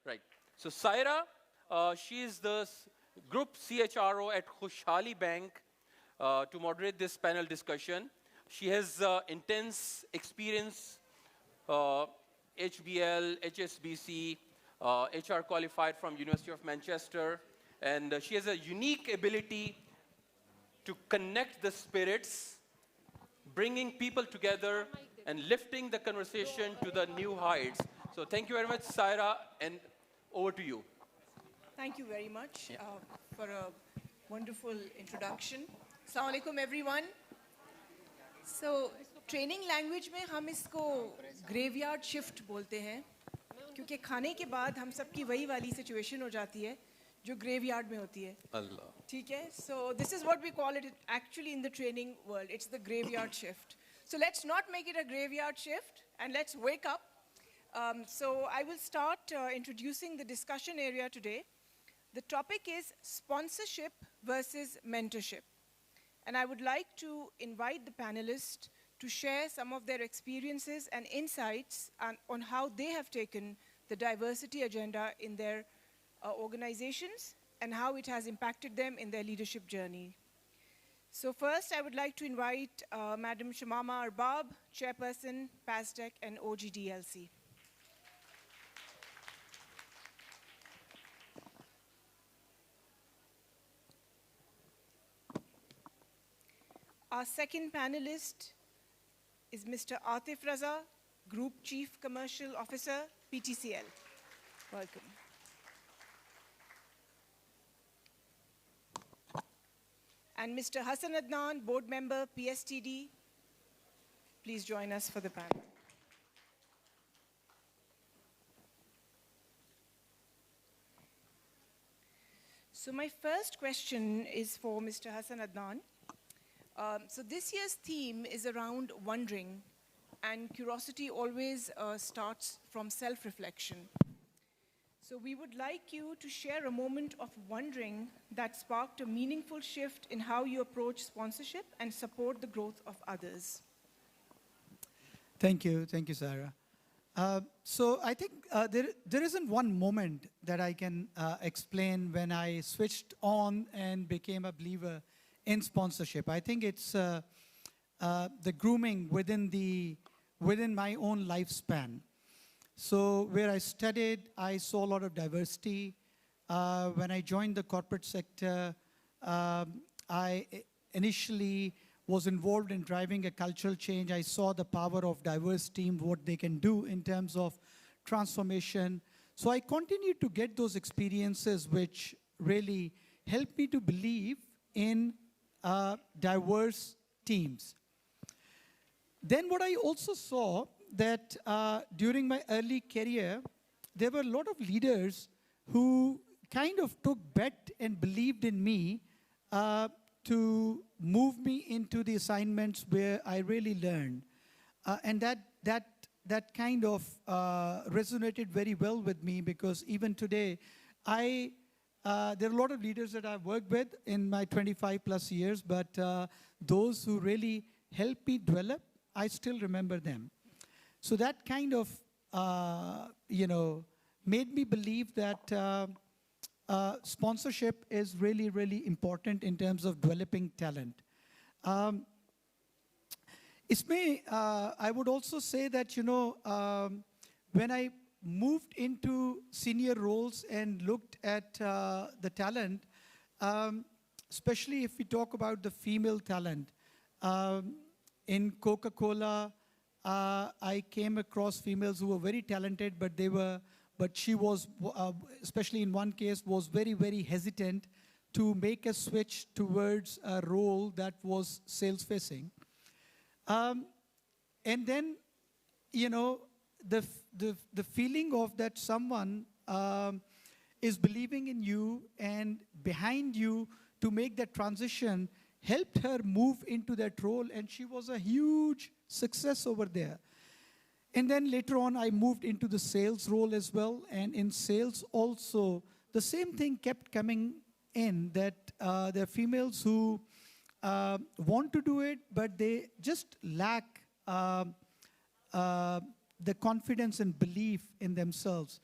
Right. So Saira, she is the group CHRO at Khushhali Bank to moderate this panel discussion. She has intense experience, HBL, HSBC, HR qualified from University of Manchester, and she has a unique ability to connect the spirits, bringing people together and lifting the conversation to the new heights. So thank you very much, Saira, and over to you. Thank you very much for a wonderful introduction. Assalamu alaikum everyone. So training language में हम इसको graveyard shift बोलते हैं क्योंकि खाने के बाद हम सबकी वही वाली situation हो जाती है जो graveyard में होती है. Allah. ठीक है? So this is what we call it actually in the training world. It's the graveyard shift. So let's not make it a graveyard shift and let's wake up. So I will start introducing the discussion area today. The topic is sponsorship versus mentorship. And I would like to invite the panelists to share some of their experiences and insights on how they have taken the diversity agenda in their organizations and how it has impacted them in their leadership journey. So first, I would like to invite Madam Shamama Arbab, Chairperson, PASTEC and OGDLC. Our second panelist is Mr. Atif Raza, Group Chief Commercial Officer, PTCL. Welcome. And Mr. Hassan Adnan, Board Member, PSTD. Please join us for the panel. So my first question is for Mr. Hassan Adnan. So this year's theme is around wondering, and curiosity always starts from self-reflection. So we would like you to share a moment of wondering that sparked a meaningful shift in how you approach sponsorship and support the growth of others. Thank you, Sarah. So I think there isn't one moment that I can explain when I switched on and became a believer in sponsorship. I think it's the grooming within my own lifespan. So where I studied, I saw a lot of diversity. When I joined the corporate sector, I initially was involved in driving a cultural change. I saw the power of diverse teams, what they can do in terms of transformation. So I continued to get those experiences which really helped me to believe in diverse teams. Then what I also saw that during my early career, there were a lot of leaders who kind of took bet and believed in me to move me into the assignments where I really learned. And that kind of resonated very well with me because even today, there are a lot of leaders that I've worked with in my 25 plus years, but those who really helped me develop, I still remember them. So that kind of, made me believe that sponsorship is really, really important in terms of developing talent. I would also say that, when I moved into senior roles and looked at the talent, especially if we talk about the female talent, in Coca-Cola, I came across females who were very talented, but she was, especially in one case, was very, very hesitant to make a switch towards a role that was sales-facing. And then, the feeling of that someone is believing in you and behind you to make that transition helped her move into that role, and she was a huge success over there. And then later on, I moved into the sales role as well. And in sales also, the same thing kept coming in, that there are females who want to do it, but they just lack the confidence and belief in themselves.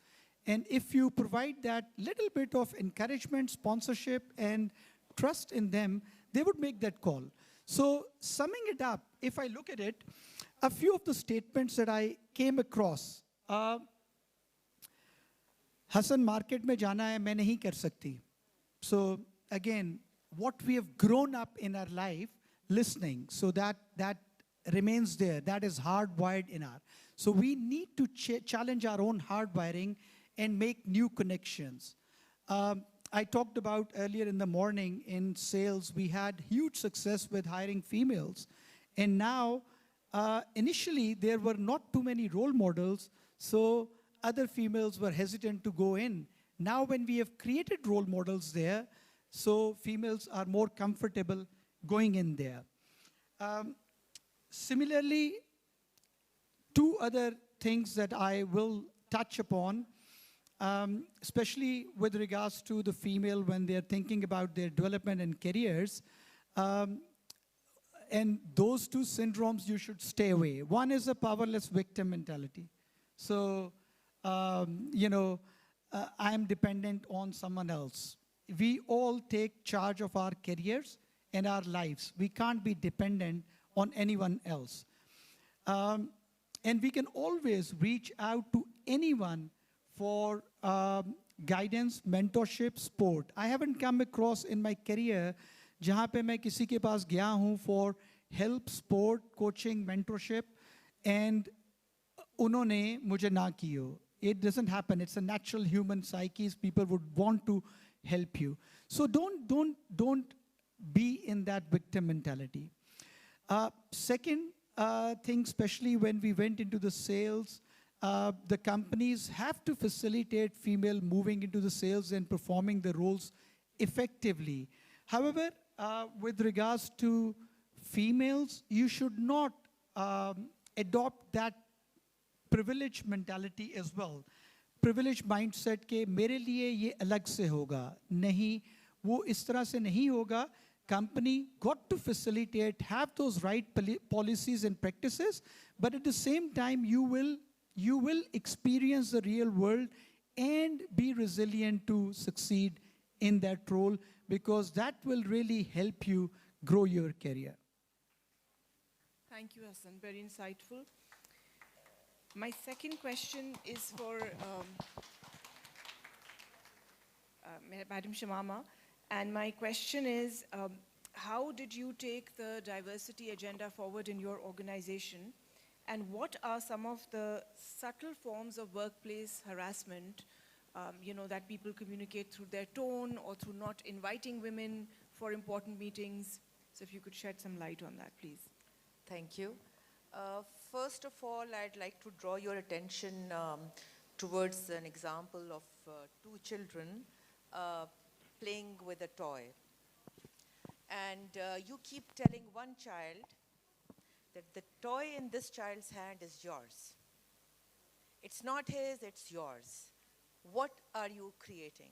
And if you provide that little bit of encouragement, sponsorship, and trust in them, they would make that call. So, summing it up, if I look at it, a few of the statements that I came across. Hasan market में जाना है मैं नहीं कर सकती. So again, what we have grown up in our life listening, so that remains there. That is hardwired in our. So we need to challenge our own hardwiring and make new connections. I talked about earlier in the morning in sales, we had huge success with hiring females. And now, initially, there were not too many role models, so other females were hesitant to go in. Now, when we have created role models there, so females are more comfortable going in there. Similarly, two other things that I will touch upon, especially with regards to the female when they're thinking about their development and careers. And those two syndromes you should stay away. One is a powerless victim mentality. So, I'm dependent on someone else. We all take charge of our careers and our lives. We can't be dependent on anyone else. And we can always reach out to anyone for guidance, mentorship, support. I haven't come across in my career जहाँ पे मैं किसी के पास गया हूँ for help, support, coaching, mentorship, and उन्होंने मुझे ना की हो. It doesn't happen. It's a natural human psyche. People would want to help you. So don't be in that victim mentality. Second thing, especially when we went into the sales, the companies have to facilitate female moving into the sales and performing the roles effectively. However, with regards to females, you should not adopt that privilege mentality as well. Privilege mindset के मेरे लिए ये अलग से होगा. नहीं, वो इस तरह से नहीं होगा. Company got to facilitate, have those right policies and practices, but at the same time, you will experience the real world and be resilient to succeed in that role, because that will really help you grow your career. Thank you, Hassan. Very insightful. My second question is for Madam Shamama. And my question is, how did you take the diversity agenda forward in your organization? And what are some of the subtle forms of workplace harassment, that people communicate through their tone or through not inviting women for important meetings? So if you could shed some light on that, please. Thank you. First of all, I'd like to draw your attention towards an example of two children playing with a toy. And you keep telling one child that the toy in this child's hand is yours. It's not his, it's yours. What are you creating?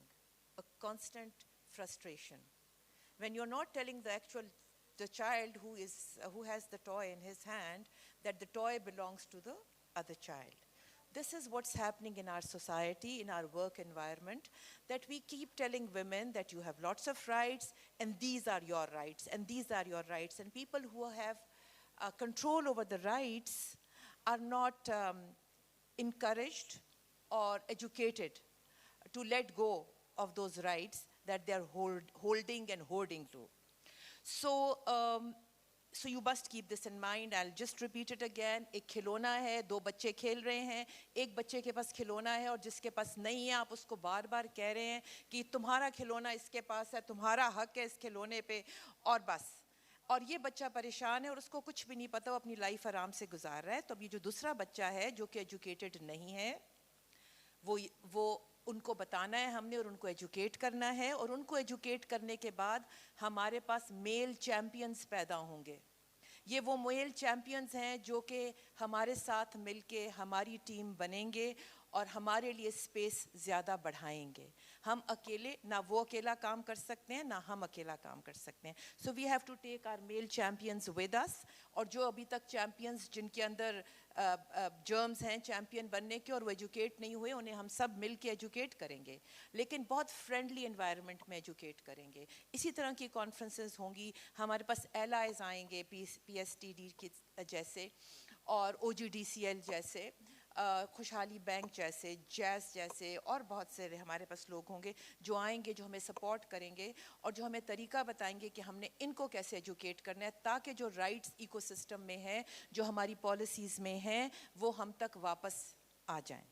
A constant frustration. When you're not telling the child who has the toy in his hand that the toy belongs to the other child. This is what's happening in our society, in our work environment, that we keep telling women that you have lots of rights, and these are your rights, and these are your rights. And people who have control over the rights are not encouraged or educated to let go of those rights that they're holding and hoarding to. So you must keep this in mind. I'll just repeat it again. एक खिलौना है, दो बच्चे खेल रहे हैं, एक बच्चे के पास खिलौना है और जिसके पास नहीं है, आप उसको बार बार कह रहे हैं कि तुम्हारा खिलौना इसके पास है, तुम्हारा हक है इस खिलौने पे, और बस. और ये बच्चा परेशान है और उसको कुछ भी नहीं पता, वो अपनी लाइफ आराम से गुजार रहा है. तो अब ये जो दूसरा बच्चा है जो कि एजुकेटेड नहीं है, वो उनको बताना है हमने और उनको एजुकेट करना है, और उनको एजुकेट करने के बाद हमारे पास मेल चैम्पियंस पैदा होंगे. ये वो मेल चैम्पियंस हैं जो कि हमारे साथ मिलके हमारी टीम बनेंगे और हमारे लिए स्पेस ज़्यादा बढ़ाएंगे. हम अकेले ना वो अकेला काम कर सकते हैं, ना हम अकेला काम कर सकते हैं. So we have to take our male champions with us. और जो अभी तक चैम्पियंस जिनके अंदर जर्म्स हैं चैम्पियन बनने के और वो एजुकेट नहीं हुए, उन्हें हम सब मिल के एजुकेट करेंगे, लेकिन बहुत फ्रेंडली एनवायरनमेंट में एजुकेट करेंगे। इसी तरह की कॉन्फ्रेंसेस होंगी, हमारे पास एलाइज आएंगे PSTD के जैसे और OGDCL जैसे, खुशहाली बैंक जैसे, जैज़ जैसे और बहुत से हमारे पास लोग होंगे जो आएंगे, जो हमें सपोर्ट करेंगे और जो हमें तरीका बताएंगे कि हमने इनको कैसे एजुकेट करना है, ताकि जो राइट्स इकोसिस्टम में है, जो हमारी पॉलिसीज़ में हैं, वो हम तक वापस आ जाएं।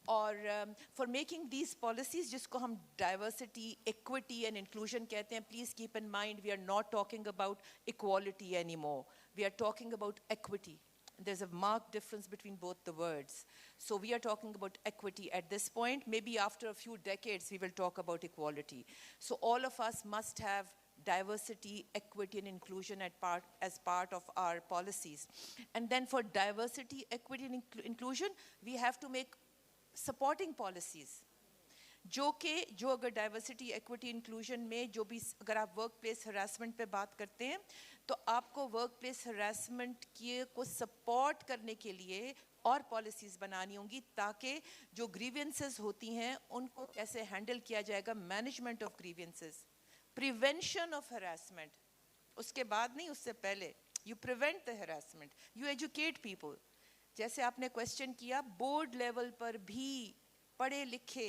और फॉर मेकिंग दीज पॉलिसीज़, जिसको हम डाइवर्सिटी, इक्विटी एंड इंक्लूजन कहते हैं, please keep in mind we are not talking about equality any more, we are talking about equity. There's a marked difference between both the words. So we are talking about equity at this point. Maybe after a few decades, we will talk about equality. So all of us must have diversity, equity, and inclusion as part of our policies. And then for diversity, equity, and inclusion, we have to make supporting policies. जो अगर diversity, equity, inclusion में जो भी, अगर आप work place harassment पे बात करते हैं, तो आपको वर्क प्लेस हरासमेंट को सपोर्ट करने के लिए और पॉलिसीज़ बनानी होंगी, ताकि जो ग्रीवेंसेस होती हैं उनको कैसे हैंडल किया जाएगा, management of grievances, prevention of harassment, उसके बाद नहीं, उससे पहले you prevent the harassment, you educate people. जैसे आपने क्वेश्चन किया, बोर्ड लेवल पर भी पढ़े लिखे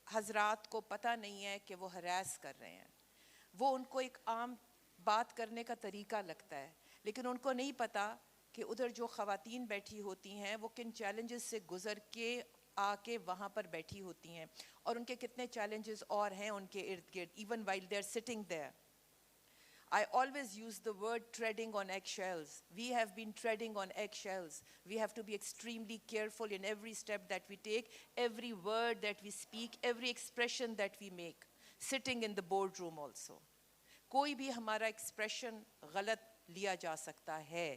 हजरात को पता नहीं है कि वो हरास कर रहे हैं, वो उनको एक आम बात करने का तरीका लगता है, लेकिन उनको नहीं पता कि उधर जो ख़वातीन बैठी होती हैं वो किन चैलेंजेस से गुज़र के आके वहाँ पर बैठी होती हैं, और उनके कितने चैलेंजेस और हैं उनके इर्द गिर्द, even while they are sitting there. I always use the word treading on eggshells. We have been treading on eggshells. We have to be extremely careful in every step that we take, every word that we speak, every expression that we make, sitting in the boardroom also. कोई भी हमारा expression गलत लिया जा सकता है।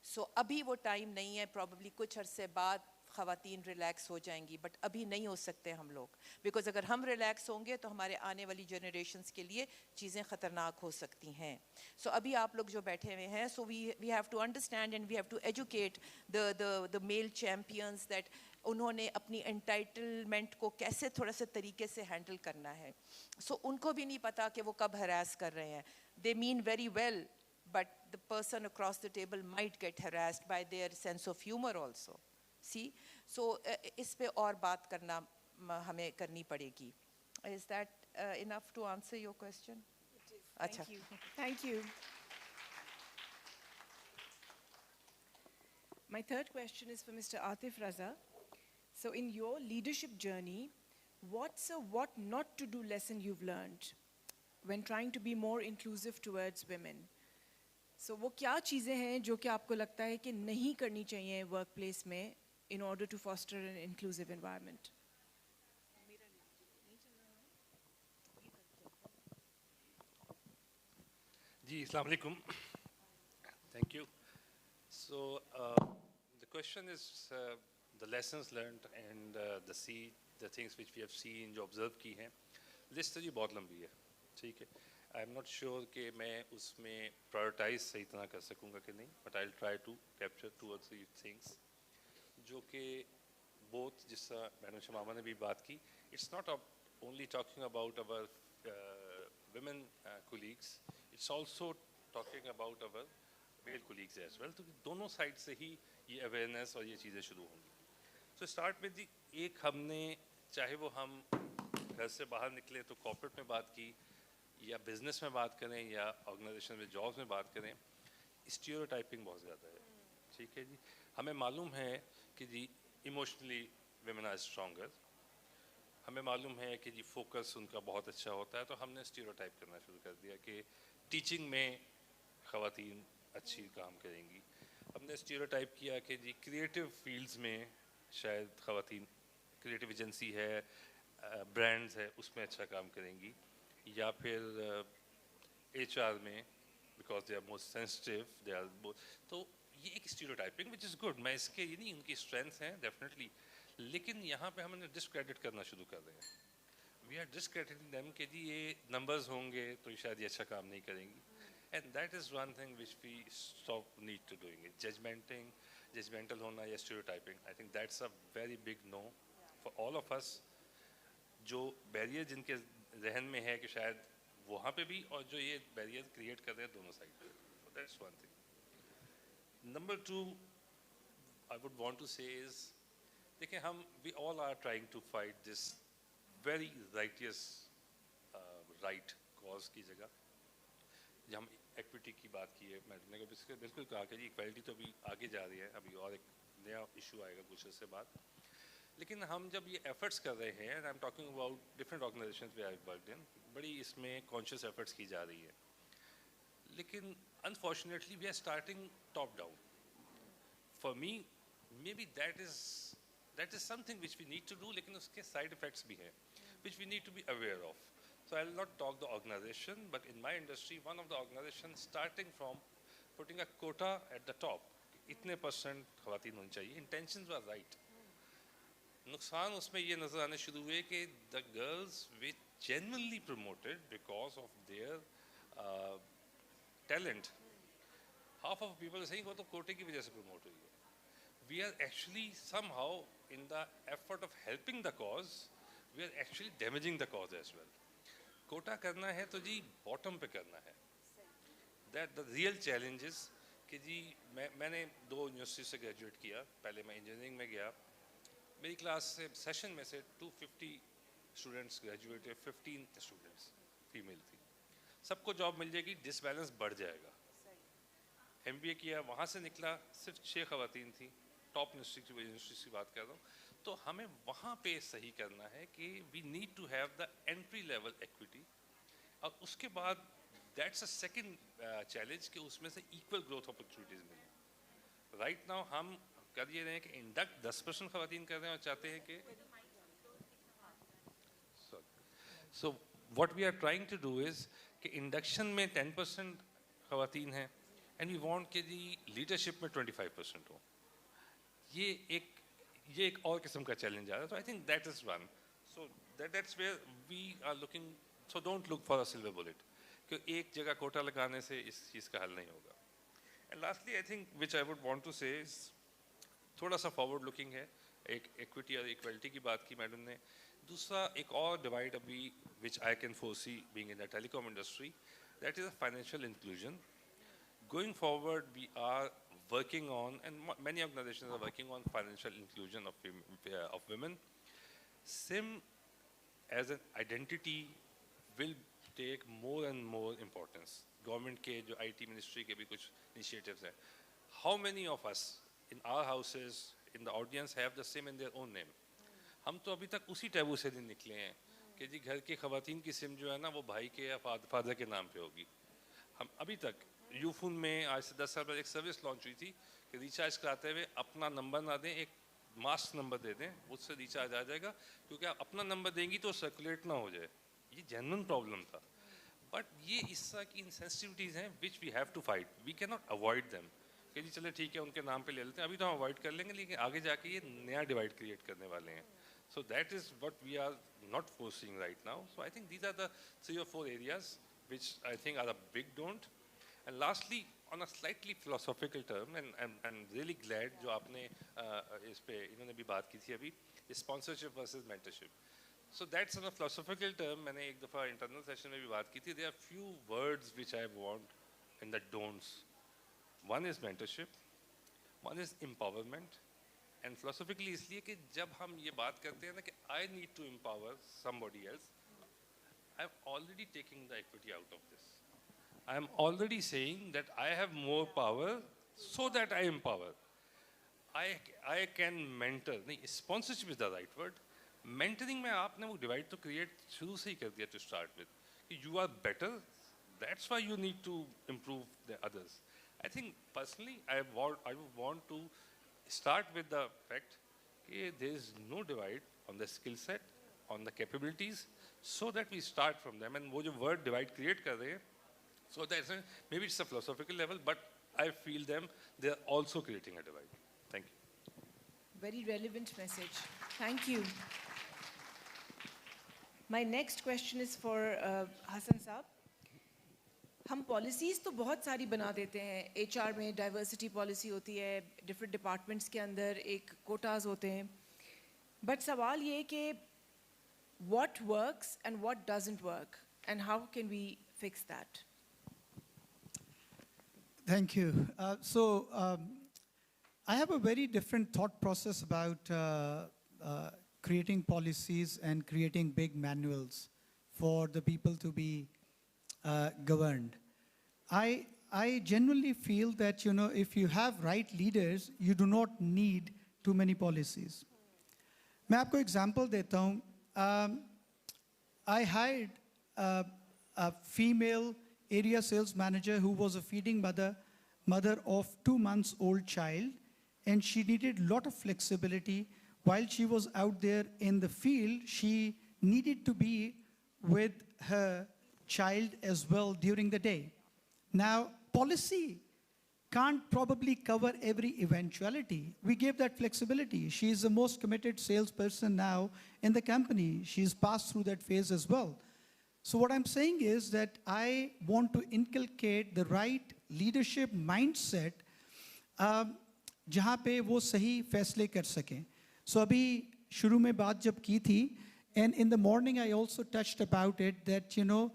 So अभी वो time नहीं है, probably कुछ अरसे बाद ख़वातीन रिलैक्स हो जाएंगी, बट अभी नहीं हो सकते हम लोग, बिकॉज अगर हम रिलैक्स होंगे तो हमारे आने वाली जनरेशन्स के लिए चीज़ें ख़तरनाक हो सकती हैं। सो अभी आप लोग जो बैठे हुए हैं, so we have to understand and we have to educate the male champions that उन्होंने अपनी एंटाइटलमेंट को कैसे थोड़ा सा तरीके से हैंडल करना है। सो उनको भी नहीं पता कि वो कब हरास कर रहे हैं, they mean very well, but the person across the table might get harassed by their sense of humour also. See so इस पे और बात करना हमें करनी पड़ेगी। Is that enough to answer your question? अच्छा, thank you. My third question is for Mr. Atif Raza. So in your leadership journey, what's a what not to do lesson you've learned when trying to be more inclusive towards women? So वो क्या चीज़ें हैं जो कि आपको लगता है कि नहीं करनी चाहिए workplace में in order to foster an inclusive environment? जी, अस्सलाम वालेकुम. Thank you. So the question is the lessons learned and the things which we have seen, जो observe की हैं. लिस्ट तो जी बहुत लंबी है, ठीक है. आई एम नॉट श्योर कि मैं उसमें प्रायोरिटाइज सही तरह कर सकूँगा कि नहीं, but I will try to capture two और थ्री थिंग्स जो कि बोथ, जिस मैडम शमामा ने भी बात की, it's not only talking about our women colleagues, it's also talking about our male colleagues as well. तो दोनों साइड से ही ये अवेयरनेस और ये चीज़ें शुरू होंगी. तो स्टार्ट में जी, एक हमने, चाहे वो हम घर से बाहर निकले तो कॉर्पोरेट में बात की, या बिजनेस में बात करें, या ऑर्गेनाइजेशन में जॉब्स में बात करें, स्टीरियोटाइपिंग बहुत ज़्यादा है, ठीक है जी. हमें मालूम है कि जी इमोशनली विमेन आर स्ट्रॉन्गर, हमें मालूम है कि जी फोकस उनका बहुत अच्छा होता है, तो हमने स्टीरियोटाइप करना शुरू कर दिया कि टीचिंग में ख़वातीन अच्छी काम करेंगी. हमने स्टीरियोटाइप किया कि जी क्रिएटिव फील्ड्स में शायद ख़वातीन, क्रिएटिव एजेंसी है, ब्रांड्स है, उसमें अच्छा काम करेंगी, या फिर HR में, because they are most sensitive, they are both. तो ये एक स्टीरियोटाइपिंग विच इज़ गुड, मैं इसके ये नहीं, उनकी स्ट्रेंथ्स हैं डेफिनेटली, लेकिन यहाँ पे हमने डिस्क्रेडिट करना शुरू कर रहे हैं. वी आर डिस्क्रेडिटिंग देम कि जी ये नंबर्स होंगे तो शायद ये अच्छा काम नहीं करेंगी. And that is one thing which we stop need to doing it. Judgmental hona या stereotyping. I think that's a very big no for all of us. जो बैरियर जिनके जहन में है कि शायद वहाँ पे भी और जो ये बैरियर क्रिएट कर रहे हैं दोनों साइड पे. So that's one thing. Number two, I would want to say is, देखिए we all are trying to fight this very righteous right cause की जगह. जब हम equity की बात की है, मैडम ने बिल्कुल कहा कि equality तो अभी आगे जा रही है, अभी और एक नया issue आएगा कुछ उससे बाद. लेकिन हम जब ये efforts कर रहे हैं, and I'm talking about different organizations where I've worked in, बड़ी इसमें conscious efforts की जा रही है. लेकिन unfortunately we are starting top down. For me, maybe that is something which we need to do, लेकिन उसके side effects भी हैं, which we need to be aware of. So I'll not talk the organization, but in my industry, one of the organizations starting from putting a quota at the top, इतने % ख़वातीन होनी चाहिए. Intentions were right. नुकसान उसमें ये नज़र आने शुरू हुए कि the girls were genuinely promoted because of their talent. Half of people are saying वो तो कोटे की वजह से promote हुई है. We are actually somehow in the effort of helping the cause, we are actually damaging the cause as well. Kota करना है तो जी bottom पे करना है. That the real challenge is कि जी मैंने 2 यूनिवर्सिटी से ग्रेजुएट किया. पहले मैं इंजीनियरिंग में गया. मेरी क्लास से सेशन में से 250 स्टूडेंट्स ग्रेजुएट है, 15 स्टूडेंट्स फीमेल थी. सबको जॉब मिल जाएगी, डिसबैलेंस बढ़ जाएगा. MBA किया, वहाँ से निकला, सिर्फ 6 ख़वातीन थी. टॉप यूनिवर्सिटी की बात कर रहा हूँ. तो हमें वहाँ पे सही करना है कि we need to have the entry level equity. और उसके बाद दैट्स अ सेकंड चैलेंज कि उसमें से इक्वल ग्रोथ अपॉर्चुनिटीज़ मिले. राइट नाउ हम कर ये रहे हैं कि इंडक्ट 10% ख़वातीन कर रहे हैं और चाहते हैं कि so what we are trying to do is कि इंडक्शन में 10% ख़वातीन हैं एंड वी वांट कि जी लीडरशिप में 25% हो. ये एक और किस्म का चैलेंज आ रहा है. तो I think that is one. So that's where we are looking. So don't look for a silver bullet कि एक जगह कोटा लगाने से इस चीज़ का हल नहीं होगा. And lastly I think which I would want to say is थोड़ा सा फॉरवर्ड लुकिंग है. एक इक्विटी और इक्वलिटी की बात की मैडम ने. दूसरा एक और डिवाइड अभी which I can foresee being in the telecom industry, that is a financial inclusion. Going forward, we are working on, and many organizations are working on financial inclusion of women. SIM as an identity will take more and more importance. Government के जो IT ministry के भी कुछ initiatives हैं. How many of us in our houses, in the audience, have the SIM in their own name? हम तो अभी तक उसी टैबू से नहीं निकले हैं कि जी घर की ख़वातीन की सिम जो है ना वो भाई के या फादर के नाम पे होगी. हम अभी तक यूफोन में आज से 10 साल पहले एक सर्विस लॉन्च हुई थी कि रिचार्ज कराते हुए अपना नंबर ना दें, एक मास्क नंबर दे दें, उससे रिचार्ज आ जाएगा. क्योंकि आप अपना नंबर देंगी तो सर्कुलेट ना हो जाए. ये जेन्युइन प्रॉब्लम था. बट ये इस तरह की इनसेंसिटिविटीज़ हैं which we have to fight. We can not avoid them कि जी चले ठीक है उनके नाम पे ले लेते हैं. अभी तो हम अवॉइड कर लेंगे लेकिन आगे जाके ये नया डिवाइड क्रिएट करने वाले हैं. So that is what we are not forcing right now. So I think these are the 3 or 4 areas which I think are a big don't. And lastly, on a slightly philosophical term, and I'm really glad जो आपने इस पे इन्होंने भी बात की थी अभी, sponsorship versus mentorship. So that's on a philosophical term. मैंने एक दफ़ा internal session में भी बात की थी. There are few words which I want in the don'ts. One is mentorship, one is empowerment, and philosophically इसलिए कि जब हम ये बात करते हैं ना कि I need to empower somebody else, I'm already taking the equity out of this. I am already saying that I have more power so that I empower. I can mentor. नहीं, sponsorship is the right word. Mentoring में आपने वो divide तो create शुरू से ही कर दिया to start with. You are better. That's why you need to improve the others. I think personally, I would want to start with the fact that there is no divide on the skill set, on the capabilities, so that we start from them. And वो जो word divide create कर रहे हैं, so that's maybe it's a philosophical level, but I feel they are also creating a divide. Thank you. Very relevant message. Thank you. My next question is for Hassan Saab. हम policies तो बहुत सारी बना देते हैं. HR में diversity policy होती है, डिफरेंट डिपार्टमेंट्स के अंदर एक कोटाज होते हैं. बट सवाल ये कि what works and what doesn't work and how can we fix that? Thank you. I have a very different thought process about creating policies and creating big manuals for the people to be governed. I genuinely feel that, you know, if you have right leaders, you do not need too many policies. मैं आपको example देता हूँ. I hired a female area sales manager who was a feeding mother of 2 months old child, and she needed a lot of flexibility. While she was out there in the field, she needed to be with her child as well during the day. Now, policy can't probably cover every eventuality. We gave that flexibility. She is the most committed salesperson now in the company. She's passed through that phase as well. So what I'm saying is that I want to inculcate the right leadership mindset जहाँ पे वो सही फैसले कर सकें. So अभी शुरू में बात जब की थी, and in the morning I also touched about it that, you know,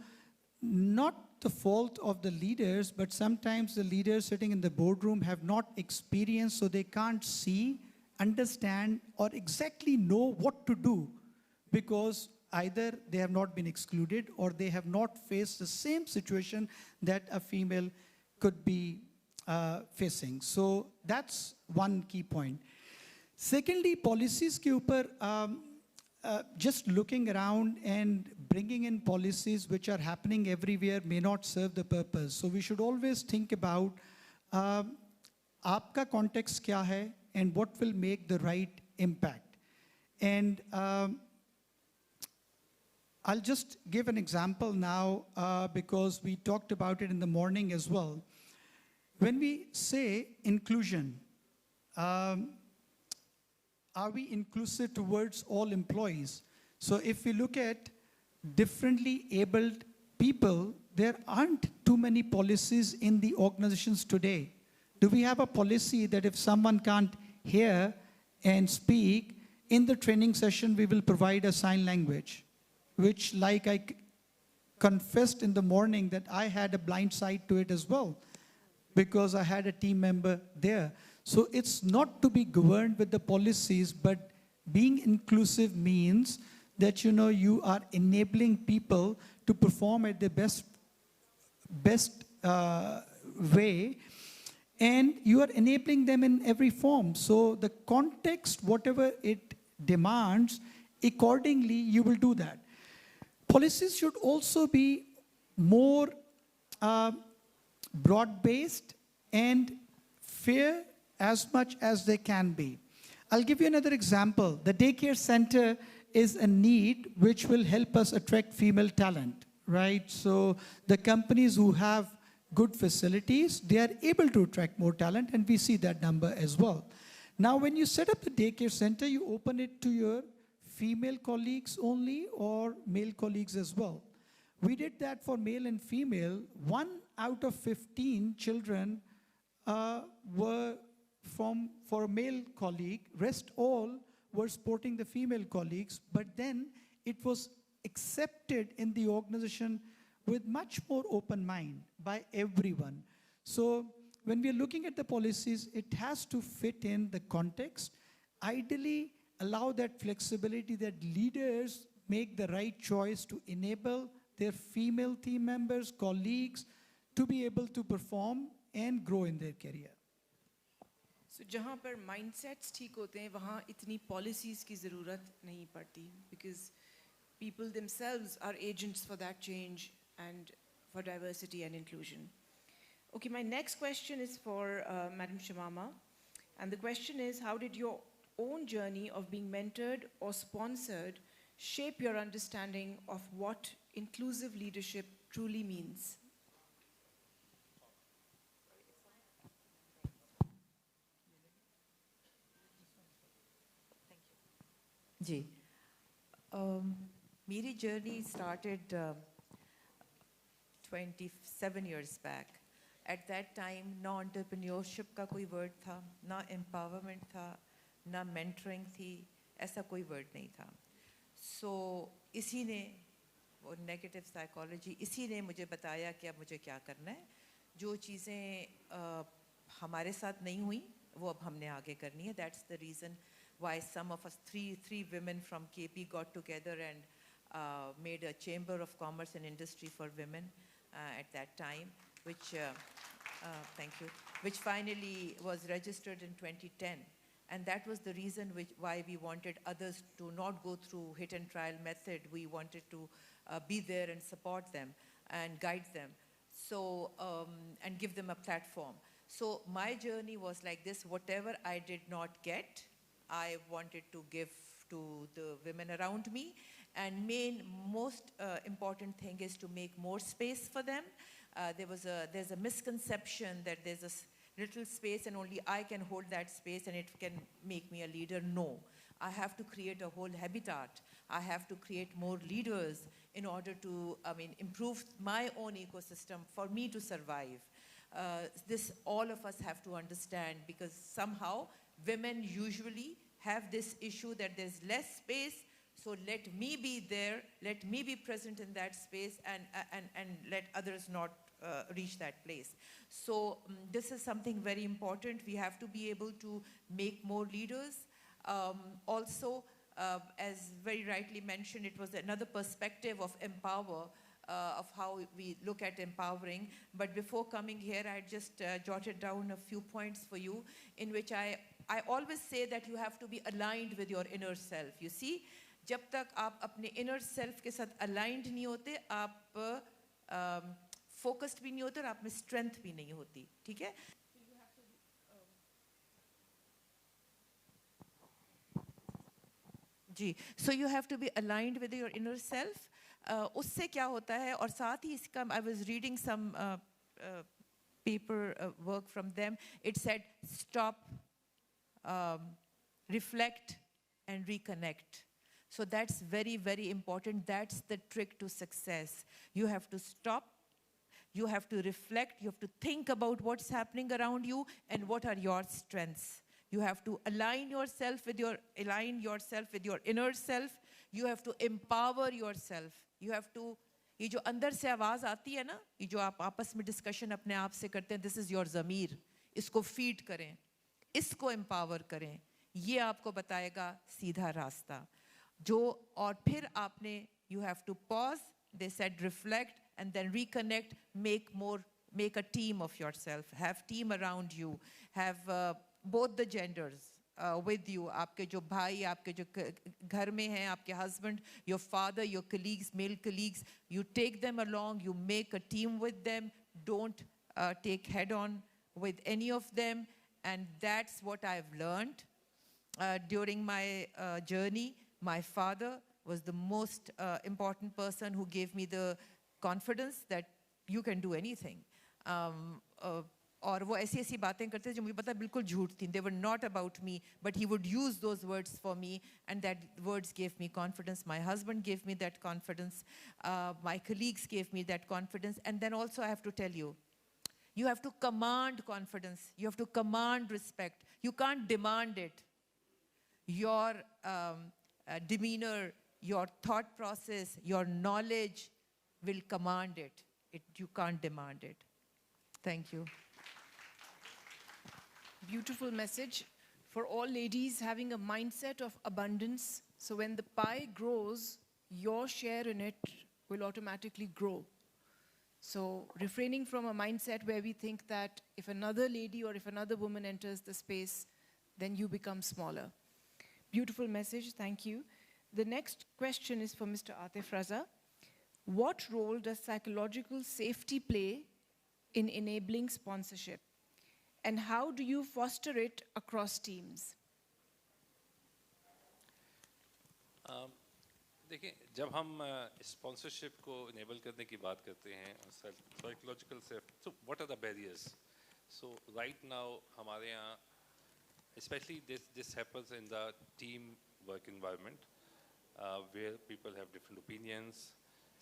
not the fault of the leaders, but sometimes the leaders sitting in the boardroom have not experienced, so they can't see, understand, or exactly know what to do, because either they have not been excluded or they have not faced the same situation that a female could be facing. So that's one key point. Secondly, policies के ऊपर just looking around and bringing in policies which are happening everywhere may not serve the purpose. So we should always think about आपका context क्या है and what will make the right impact. And I'll just give an example now because we talked about it in the morning as well. When we say inclusion, are we inclusive towards all employees? So if we look at differently abled people, there aren't too many policies in the organizations today. Do we have a policy that if someone can't hear and speak, in the training session we will provide a sign language, which, like I confessed in the morning, that I had a blind side to it as well, because I had a team member there. So it's not to be governed with the policies, but being inclusive means that, you know, you are enabling people to perform at their best way, and you are enabling them in every form. So the context, whatever it demands, accordingly you will do that. Policies should also be more broad-based and fair as much as they can be. I'll give you another example. The daycare center is a need which will help us attract female talent, right? So the companies who have good facilities, they are able to attract more talent, and we see that number as well. Now, when you set up the daycare center, you open it to your female colleagues only or male colleagues as well. We did that for male and female. 1 out of 15 children were for a male colleague. Rest all were supporting the female colleagues. But then it was accepted in the organization with much more open mind by everyone. So when we are looking at the policies, it has to fit in the context. Ideally, allow that flexibility that leaders make the right choice to enable their female team members, colleagues, to be able to perform and grow in their career. So जहाँ पर mindsets ठीक होते हैं, वहाँ इतनी policies की ज़रूरत नहीं पड़ती, because people themselves are agents for that change and for diversity and inclusion. Okay, my next question is for Madam Shamama, and the question is, how did your own journey of being mentored or sponsored shape your understanding of what inclusive leadership truly means? जी मेरी journey started 27 years back. At that time, no entrepreneurship का कोई word था, ना empowerment था, ना mentoring थी, ऐसा कोई word नहीं था. So इसी ने वो negative psychology इसी ने मुझे बताया कि अब मुझे क्या करना है. जो चीज़ें हमारे साथ नहीं हुई, वो अब हमने आगे करनी है. That's the reason why some of us, three women from KP got together and made a Chamber of Commerce and Industry for Women at that time, which, thank you, which finally was registered in 2010. And that was the reason why we wanted others to not go through hit and trial method. We wanted to be there and support them and guide them. So, and give them a platform. So my journey was like this: whatever I did not get, I wanted to give to the women around me. And most important thing is to make more space for them. There's a misconception that there's a little space and only I can hold that space and it can make me a leader. No, I have to create a whole habitat. I have to create more leaders in order to, improve my own ecosystem for me to survive. This all of us have to understand, because somehow women usually have this issue that there's less space, so let me be there, let me be present in that space and let others not reach that place. So this is something very important. We have to be able to make more leaders. Also, as very rightly mentioned, it was another perspective of empower, of how we look at empowering. But before coming here, I just jotted down a few points for you, in which I always say that you have to be aligned with your inner self. You see, जब तक आप अपने inner self के साथ aligned नहीं होते, आप focused भी नहीं होते और आप में strength भी नहीं होती, ठीक है? जी, so you have to be aligned with your inner self. उससे क्या होता है, और साथ ही इसका, I was reading some paper work from them. It said stop, reflect and reconnect. So that's very, very important. That's the trick to success. You have to stop, you have to reflect, you have to think about what's happening around you and what are your strengths. You have to align yourself with your inner self. You have to empower yourself. You have to, ये जो अंदर से आवाज आती है ना, ये जो आप आपस में डिस्कशन अपने आप से करते हैं, this is your ज़मीर. इसको फीड करें, इसको empower करें. ये आपको बताएगा सीधा रास्ता. जो और फिर आपने, you have to pause. They said reflect and then reconnect. Make a team of yourself. Have team around you. Have both the genders with you. आपके जो भाई, आपके जो घर में हैं, आपके husband, your father, your colleagues, male colleagues, you take them along, you make a team with them. Don't take head on with any of them. And that's what I've learned during my journey. My father was the most important person who gave me the confidence that you can do anything. और वो ऐसी बातें करते जो मुझे पता बिल्कुल झूठ थी. They were not about me, but he would use those words for me, and that words gave me confidence. My husband gave me that confidence. My colleagues gave me that confidence. And then also I have to tell you, you have to command confidence. You have to command respect. You can't demand it. Your demeanor, your thought process, your knowledge will command it. You can't demand it. Thank you. Beautiful message for all ladies having a mindset of abundance. So when the pie grows, your share in it will automatically grow. So refraining from a mindset where we think that if another lady or if another woman enters the space, then you become smaller. Beautiful message, thank you. The next question is for Mr. Atif Raza. What role does psychological safety play in enabling sponsorship? And how do you foster it across teams? देखिए, जब हम sponsorship को enable करने की बात करते हैं, psychological safety, so what are the barriers? So right now, हमारे यहाँ, especially this happens in the team work environment, where people have different opinions.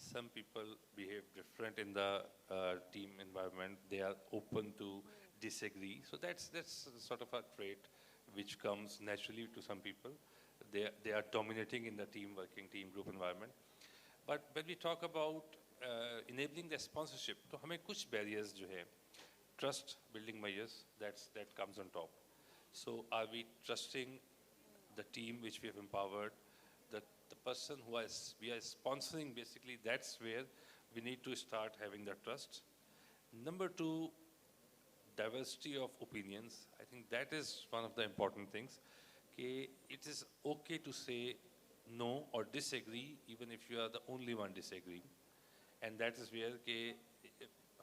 some people behave different in the team environment. They are open to disagree. So that's sort of a trait which comes naturally to some people. They are dominating in the team working, team group environment. But when we talk about enabling the sponsorship, तो हमें कुछ barriers जो है, trust building measures, that comes on top. So are we trusting the team which we have empowered, the person we are sponsoring, basically, that's where we need to start having that trust. Number two, diversity of opinions. I think that is one of the important things. Okay, it is okay to say no or disagree, even if you are the only one disagreeing. And that is where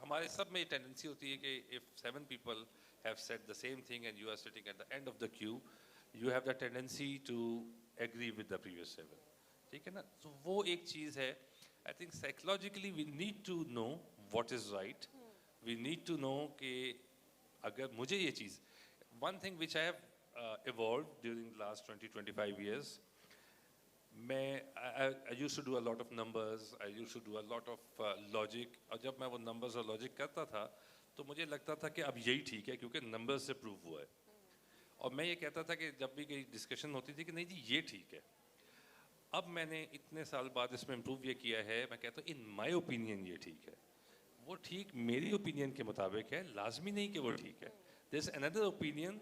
हमारे सब में tendency होती है कि if 7 people have said the same thing and you are sitting at the end of the queue, you have the tendency to agree with the previous 7. ठीक है ना? So वो एक चीज़ है. I think psychologically we need to know what is right. We need to know कि अगर मुझे ये चीज़, one thing which I have evolved during the last 20-25 years, I used to do a lot of numbers, I used to do a lot of logic, और जब मैं वो numbers और logic करता था तो मुझे लगता था कि अब यही ठीक है क्योंकि numbers से prove हुआ है. और मैं ये कहता था कि जब भी कोई discussion होती थी कि नहीं जी ये ठीक है. अब मैंने इतने साल बाद इसमें improve ये किया है, मैं कहता हूँ in my opinion ये ठीक है. वो ठीक मेरी opinion के मुताबिक है, लाजमी नहीं कि वो ठीक है. There's another opinion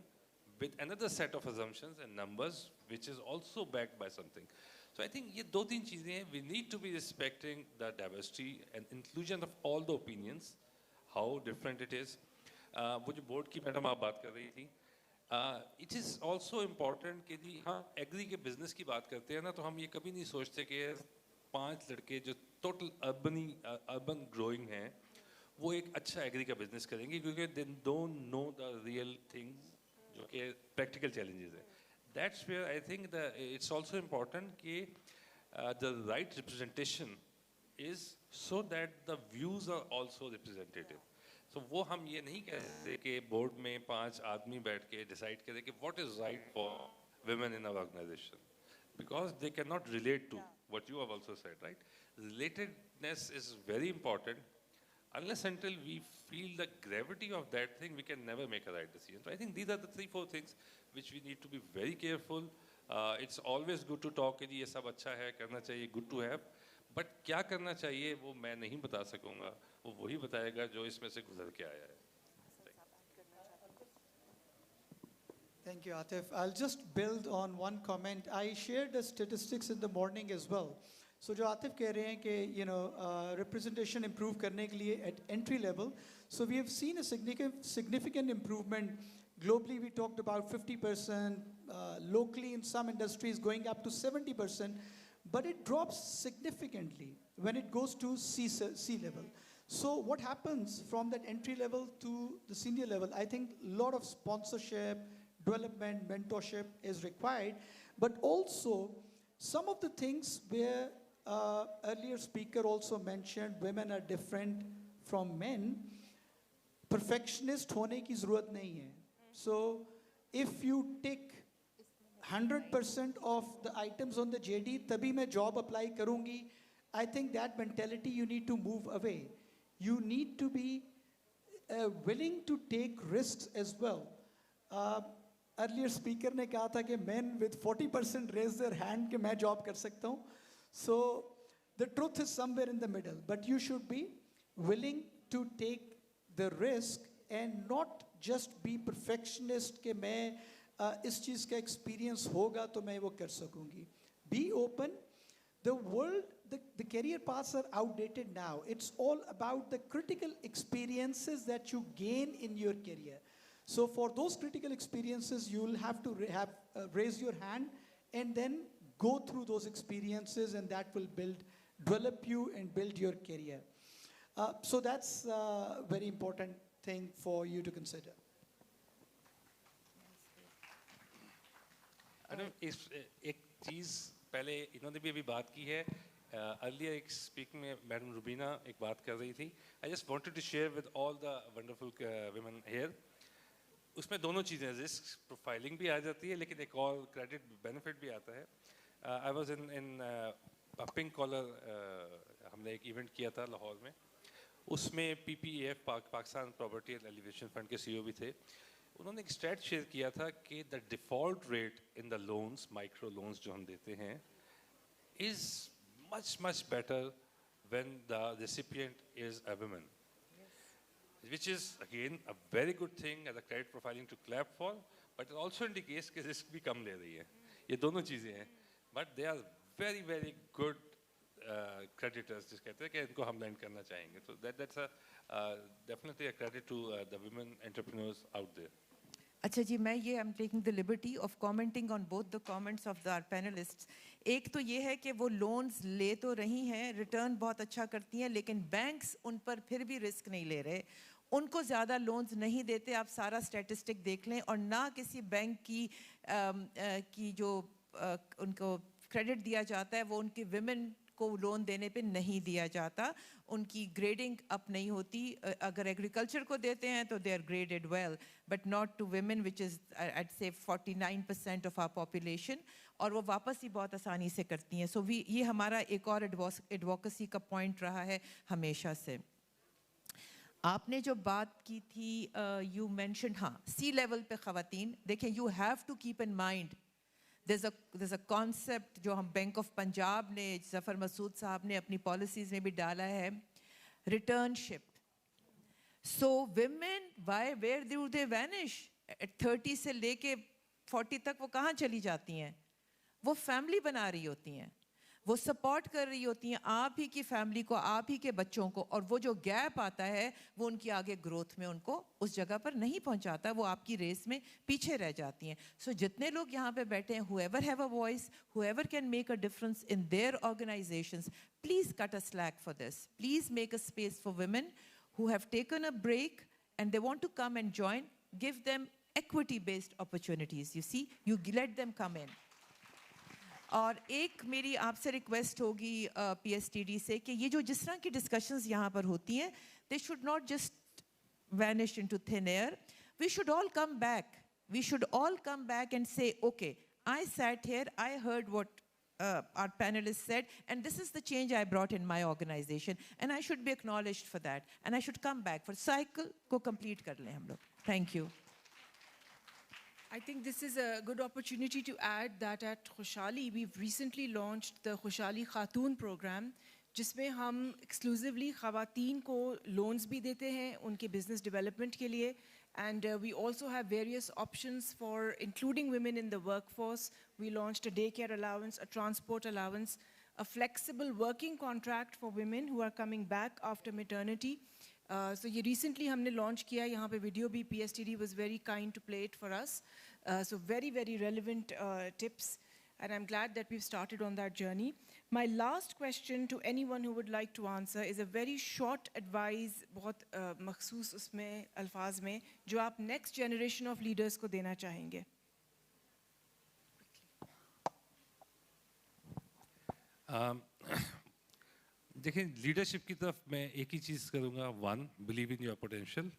with another set of assumptions and numbers which is also backed by something. So I think ये 2-3 चीज़ें हैं. We need to be respecting the diversity and inclusion of all the opinions, how different it is. वो जो board की madam आप बात कर रही थी, it is also important कि जी हाँ एग्री के बिजनेस की बात करते हैं ना तो हम ये कभी नहीं सोचते कि 5 लड़के जो टोटल अर्बन ग्रोइंग हैं वो एक अच्छा एग्री का बिजनेस करेंगे क्योंकि they don't know the real things जो कि practical challenges हैं. That's where I think it's also important कि the right representation is so that the views are also representative. So वो हम ये नहीं कहते कि board में 5 आदमी बैठ के decide करें कि what is right for women in our organization, because they cannot relate to what you have also said, right? Relatedness is very important. Unless until we feel the gravity of that thing, we can never make a right decision. So I think these are the 3-4 things which we need to be very careful. It's always good to talk कि ये सब अच्छा है, करना चाहिए, good to have. But क्या करना चाहिए वो मैं नहीं बता सकूँगा. वो वही बताएगा जो इसमें से गुजर के आया है. Thank you, Atif. I'll just build on one comment. I shared the statistics in the morning as well. So जो आतिफ कह रहे हैं कि representation improve करने के लिए at entry level, so we have seen a significant improvement. Globally, we talked about 50%, locally in some industries going up to 70%, but it drops significantly when it goes to C level. So what happens from that entry level to the senior level? I think a lot of sponsorship, development, mentorship is required, but also some of the things where earlier speaker also mentioned women are different from men. Perfectionist होने की ज़रूरत नहीं है. So if you tick 100% of the items on the JD, तभी मैं job apply करूँगी. I think that mentality you need to move away. You need to be willing to take risks as well. Earlier speaker ने कहा था कि men with 40% raise their hand कि मैं job कर सकता हूँ. So the truth is somewhere in the middle, but you should be willing to take the risk and not just be perfectionist कि मैं इस चीज़ का experience होगा तो मैं वो कर सकूँगी. Be open. The world, the career paths are outdated now. It's all about the critical experiences that you gain in your career. So for those critical experiences, you will have to raise your hand and then go through those experiences, and that will develop you and build your career. So that's a very important thing for you to consider. एक चीज़ पहले इन्होंने भी अभी बात की है. Earlier एक speaking में मैडम रुबीना एक बात कर रही थी. I just wanted to share with all the wonderful women here. उसमें दोनों चीज़ें, risk profiling भी आ जाती है लेकिन एक और credit benefit भी आता है. I was in pink collar हमने एक इवेंट किया था लाहौर में, उसमें PPAF Pakistan property and elevation fund के CEO भी थे। उन्होंने एक स्टैट शेयर किया था कि the default rate in the loans, micro loans जो हम देते हैं, is much better when the recipient is a woman, which is again a very good thing as a credit profiling to clap for, but it also indicates कि risk भी कम ले रही है। ये दोनों चीज़ें हैं, but they are very good creditors जिस कहते हैं कि इनको हम lend करना चाहेंगे। So that's a definitely a credit to the women entrepreneurs out there. अच्छा जी, मैं ये I'm taking the liberty of commenting on both the comments of our panelists. एक तो ये है कि वो लोन्स ले तो रही हैं, रिटर्न बहुत अच्छा करती हैं, लेकिन बैंक्स उन पर फिर भी रिस्क नहीं ले रहे, उनको ज़्यादा लोन्स नहीं देते। आप सारा स्टैटिस्टिक देख लें, और ना किसी बैंक की जो उनको क्रेडिट दिया जाता है वो उनकी विमेन को लोन देने पे नहीं दिया जाता, उनकी ग्रेडिंग अप नहीं होती। अगर एग्रीकल्चर को देते हैं तो they are graded well, but not to women which is I'd say 49% of our population, और वो वापस ही बहुत आसानी से करती हैं। सो ये हमारा एक और एडवोकेसी का पॉइंट रहा है हमेशा से। आपने जो बात की थी, यू मेंशन, हाँ, सी लेवल पे ख़वातीन, देखें, you have to keep in mind there's a concept जो हम बैंक ऑफ पंजाब ने, जफ़र मसूद साहब ने अपनी पॉलिसीज़ में भी डाला है, रिटर्नशिप। सो women, where do they vanish? At 30 से लेके 40 तक वो कहाँ चली जाती हैं? वो फैमिली बना रही होती हैं, वो सपोर्ट कर रही होती हैं आप ही की फैमिली को, आप ही के बच्चों को, और वो जो गैप आता है वो उनकी आगे ग्रोथ में उनको उस जगह पर नहीं पहुंचाता, वो आपकी रेस में पीछे रह जाती हैं। सो जितने लोग यहाँ पे बैठे हैं, whoever have a voice, whoever can make a difference in their organizations, please cut a slack for this. Please make a space for women who have taken a break and they want to come and join. Give them equity-based opportunities. You see, you let them come in. और एक मेरी आपसे request होगी PSTD से कि ये जो जिस तरह की डिस्कशंस यहाँ पर होती हैं, they should not just vanish into thin air. We should all come back. We should all come back and say, okay, I sat here, I heard what our panelists said, and this is the change I brought in my organization, and I should be acknowledged for that, and I should come back for cycle को complete कर लें हम लोग. Thank you. I think this is a good opportunity to add that at Khoshali, we've recently launched the Khoshali Khatoon program, जिसमें हम exclusively ख़वातीन को loans भी देते हैं उनके business development के लिए, and we also have various options for including women in the workforce. We launched a daycare allowance, a transport allowance, a flexible working contract for women who are coming back after maternity. So ये recently हमने launch किया, यहाँ पे video भी PSTD was very kind to play it for us. So very, very relevant tips, and I'm glad that we've started on that journey. My last question to anyone who would like to answer is a very short advice, बहुत मखसूस उसमें अल्फाज में, जो आप next generation of leaders को देना चाहेंगे. देखिए, लीडरशिप की तरफ मैं एक ही चीज़ करूँगा. One, believe in your potential.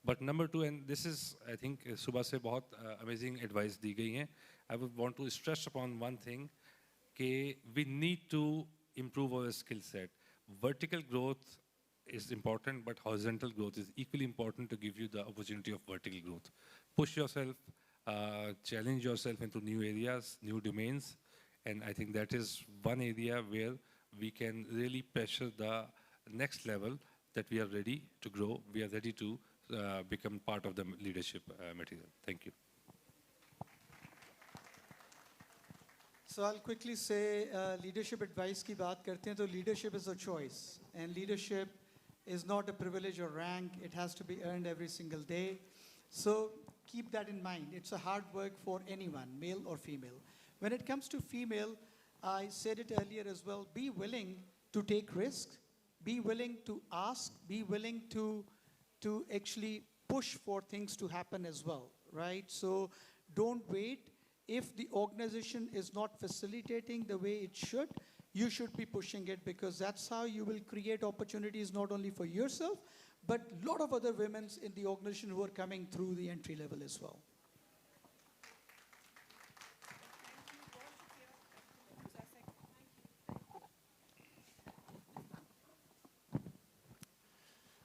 But number two, and this is I think सुबह से बहुत अमेजिंग एडवाइस दी गई हैं. I would want to stress upon one thing कि we need to improve our skill set. Vertical growth is important, but horizontal growth is equally important to give you the opportunity of vertical growth. Push yourself, challenge yourself into new areas, new domains, and I think that is one area where we can really pressure the next level, that we are ready to grow, we are ready to become part of the leadership material. Thank you. So I'll quickly say leadership advice की बात करते हैं तो leadership is a choice, and leadership is not a privilege or rank. It has to be earned every single day. So keep that in mind. It's a hard work for anyone, male or female. When it comes to female, I said it earlier as well, be willing to take risks, be willing to ask, be willing to actually push for things to happen as well, right? So don't wait. If the organization is not facilitating the way it should, you should be pushing it, because that's how you will create opportunities not only for yourself, but a lot of other women in the organization who are coming through the entry level as well.